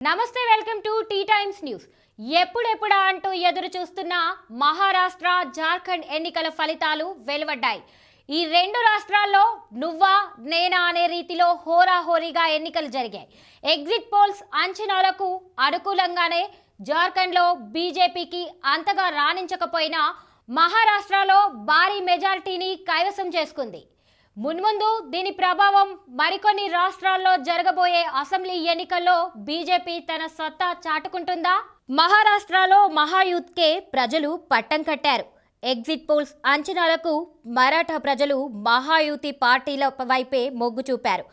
నమస్తే, welcome to T Times news. ఎప్పుడెప్పుడా అంటూ ఎదురు చూస్తున్న మహారాష్ట్ర, జార్ఖండ్ ఎన్నికల ఫలితాలు వెలువడ్డాయి. ఈ రెండు రాష్ట్రాల్లో నువ్వా నేనా అనే రీతిలో హోరాహోరీగా ఎన్నికలు జరిగాయి. ఎగ్జిట్ పోల్స్ అంచనాలకు అనుకూలంగానే జార్ఖండ్లో బీజేపీకి అంతగా రాణించకపోయినా మహారాష్ట్రలో భారీ మెజారిటీని కైవసం చేసుకుంది. మున్ముందు దీని ప్రభావం మరికొన్ని రాష్ట్రాల్లో జరగబోయే అసెంబ్లీ ఎన్నికల్లో బీజేపీ తన సత్తా చాటుకుంటుందా? మహారాష్ట్రలో మహాయూత్కే ప్రజలు పట్టం కట్టారు. ఎగ్జిట్ పోల్స్ అంచనాలకు మరాఠా ప్రజలు మహాయూతి పార్టీల వైపే మొగ్గు చూపారు.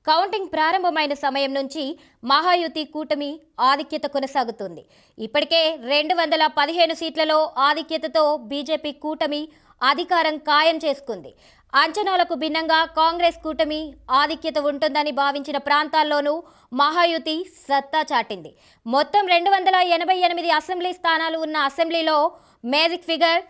కౌంటింగ్ ప్రారంభమైన సమయం నుంచి మహాయుతి కూటమి ఆధిక్యత కొనసాగుతుంది. ఇప్పటికే 215 సీట్లలో ఆధిక్యతతో బీజేపీ కూటమి అధికారం ఖాయం చేసుకుంది. అంచనాలకు భిన్నంగా కాంగ్రెస్ కూటమి ఆధిక్యత ఉంటుందని భావించిన ప్రాంతాల్లోనూ మహాయుతి సత్తా చాటింది. మొత్తం 288 అసెంబ్లీ స్థానాలు ఉన్న అసెంబ్లీలో మ్యాజిక్ ఫిగర్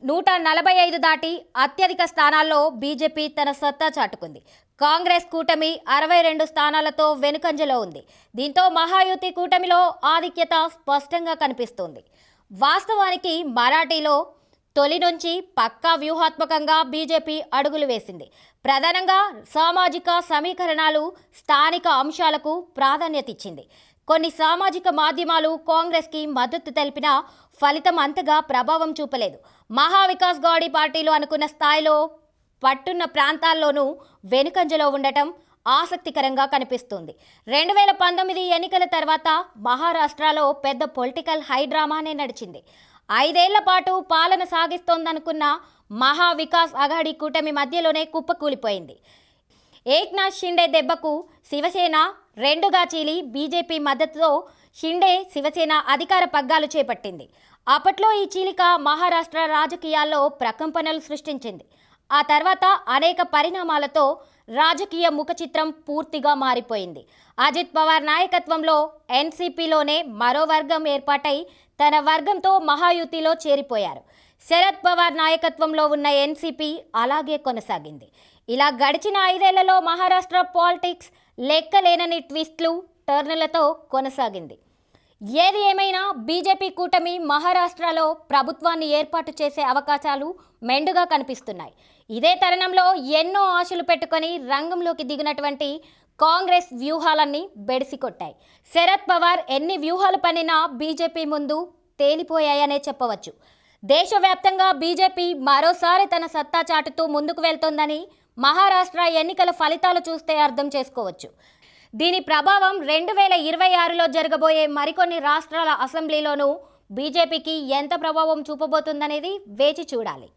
145 దాటి అత్యధిక స్థానాల్లో బీజేపీ తన సత్తా చాటుకుంది. కాంగ్రెస్ కూటమి 62 స్థానాలతో వెనుకంజలో ఉంది. దీంతో మహాయుతి కూటమిలో ఆధిక్యత స్పష్టంగా కనిపిస్తోంది. వాస్తవానికి మరాఠీలో తొలి నుంచి పక్కా వ్యూహాత్మకంగా బీజేపీ అడుగులు వేసింది. ప్రధానంగా సామాజిక సమీకరణాలు, స్థానిక అంశాలకు ప్రాధాన్యత ఇచ్చింది. కొన్ని సామాజిక మాధ్యమాలు కాంగ్రెస్కి మద్దతు తెలిపినా ఫలితం అంతగా ప్రభావం చూపలేదు. మహావికాస్ గౌడీ పార్టీలు అనుకున్న స్థాయిలో పట్టున్న ప్రాంతాల్లోనూ వెనుకంజలో ఉండటం ఆసక్తికరంగా కనిపిస్తుంది. 2019 ఎన్నికల తర్వాత మహారాష్ట్రలో పెద్ద పొలిటికల్ హైడ్రామానే నడిచింది. 5 ఏళ్ల పాటు పాలన సాగిస్తోందనుకున్న మహావికాస్ అఘాడీ కూటమి మధ్యలోనే కుప్పకూలిపోయింది. ఏక్నాథ్ షిండే దెబ్బకు శివసేన రెండుగా చీలి బీజేపీ మద్దతుతో షిండే శివసేన అధికార పగ్గాలు చేపట్టింది. అప్పట్లో ఈ చీలిక మహారాష్ట్ర రాజకీయాల్లో ప్రకంపనలు సృష్టించింది. ఆ తర్వాత అనేక పరిణామాలతో రాజకీయ ముఖచిత్రం పూర్తిగా మారిపోయింది. అజిత్ పవార్ నాయకత్వంలో ఎన్సీపీలోనే మరో వర్గం ఏర్పాటై తన వర్గంతో మహాయుతిలో చేరిపోయారు. శరద్ పవార్ నాయకత్వంలో ఉన్న ఎన్సీపీ అలాగే కొనసాగింది. ఇలా గడిచిన 5 ఏళ్లలో మహారాష్ట్ర పాలిటిక్స్ లెక్కలేనని ట్విస్ట్లు, టర్నులతో కొనసాగింది. ఏది ఏమైనా బీజేపీ కూటమి మహారాష్ట్రలో ప్రభుత్వాన్ని ఏర్పాటు చేసే అవకాశాలు మెండుగా కనిపిస్తున్నాయి. ఇదే తరుణంలో ఎన్నో ఆశలు పెట్టుకొని రంగంలోకి దిగినటువంటి కాంగ్రెస్ వ్యూహాలన్నీ బెడిసికొట్టాయి. శరద్ పవార్ ఎన్ని వ్యూహాలు పన్నినా బీజేపీ ముందు తేలిపోయాయనే చెప్పవచ్చు. దేశవ్యాప్తంగా బీజేపీ మరోసారి తన సత్తా చాటుతూ ముందుకు వెళ్తోందని మహారాష్ట్ర ఎన్నికల ఫలితాలు చూస్తే అర్థం చేసుకోవచ్చు. దీని ప్రభావం 2026లో జరగబోయే మరికొన్ని రాష్ట్రాల అసెంబ్లీలోనూ బీజేపీకి ఎంత ప్రభావం చూపబోతుందనేది వేచి చూడాలి.